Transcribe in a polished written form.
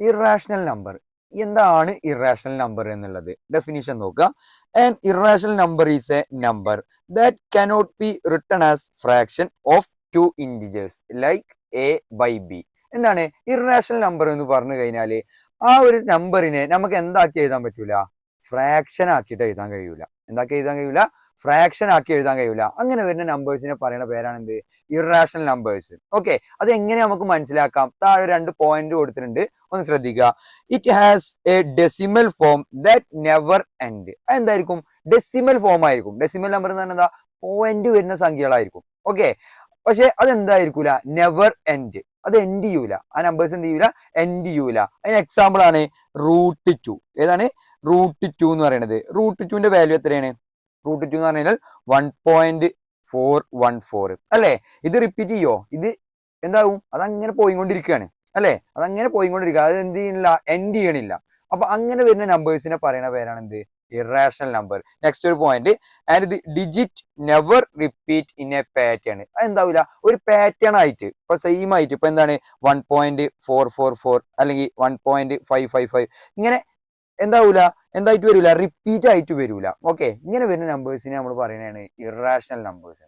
Irrational number. എന്താണ് irrational number എന്നുള്ളത് definition നോക്കുക. An irrational number is a number that cannot be written as fraction of two integers like A by B. എന്താണ് irrational number എന്ന് പറഞ്ഞു കഴിഞ്ഞാൽ ആ ഒരു നമ്പറിനെ നമുക്ക് എന്താക്കി എഴുതാൻ പറ്റൂല, ഫ്രാക്ഷൻ ആക്കിയിട്ട് എഴുതാൻ കഴിയൂല. എന്താക്കി എഴുതാൻ കഴിയൂല? ഫ്രാക്ഷൻ ആക്കി എഴുതാൻ കഴിയൂല. അങ്ങനെ വരുന്ന നമ്പേഴ്സിനെ പറയുന്ന പേരാണ് എന്ത്? Irrational numbers. ഓക്കെ, അത് എങ്ങനെ നമുക്ക് മനസ്സിലാക്കാം? താഴെ 2 പോയിന്റ് കൊടുത്തിട്ടുണ്ട്, ഒന്ന് ശ്രദ്ധിക്കുക. It has a decimal form that never end. അതെന്തായിരിക്കും? ഡെസിമൽ ഫോം ആയിരിക്കും. ഡെസിമൽ നമ്പർ എന്ന് പറഞ്ഞാൽ എന്താ? പോയിന്റ് വരുന്ന സംഖ്യകളായിരിക്കും. ഓക്കെ, പക്ഷെ അതെന്തായിരിക്കൂല? Never end. അത് എൻഡ് ചെയ്യൂല. ആ നമ്പേഴ്സ് എന്ത് ചെയ്യൂല? എൻഡ് ചെയ്യൂല. അതിന് എക്സാമ്പിൾ ആണ് √2. ഏതാണ് √2 എന്ന് പറയുന്നത്? √2ന്റെ വാല്യൂ എത്രയാണ്? √2 എന്ന് പറഞ്ഞാൽ 1.414 അല്ലേ? ഇത് റിപ്പീറ്റ് ചെയ്യോ? ഇത് എന്താവും? അതങ്ങനെ പോയിക്കൊണ്ടിരിക്കുകയാണ് അല്ലേ? അതങ്ങനെ പോയിക്കൊണ്ടിരിക്കുക. അത് എന്ത് ചെയ്യണില്ല? എൻഡ് ചെയ്യണില്ല. അപ്പൊ അങ്ങനെ വരുന്ന നമ്പേഴ്സിനെ പറയുന്ന പേരാണ് എന്ത്? Irrational number. നെക്സ്റ്റ് ഒരു point, and the digit never repeat in a pattern. അതെന്താവില്ല? ഒരു പാറ്റേൺ ആയിട്ട് ഇപ്പൊ സെയിം ആയിട്ട് ഇപ്പൊ എന്താണ് 1.444 അല്ലെങ്കിൽ 1.555 ഇങ്ങനെ എന്താവൂല? എന്തായിട്ട് വരൂല? റിപ്പീറ്റ് ആയിട്ട് വരൂല. ഓക്കെ, ഇങ്ങനെ വരുന്ന നമ്പേഴ്സിനെ നമ്മൾ പറയുന്നതാണ് ഇറാഷണൽ നമ്പേഴ്സ്.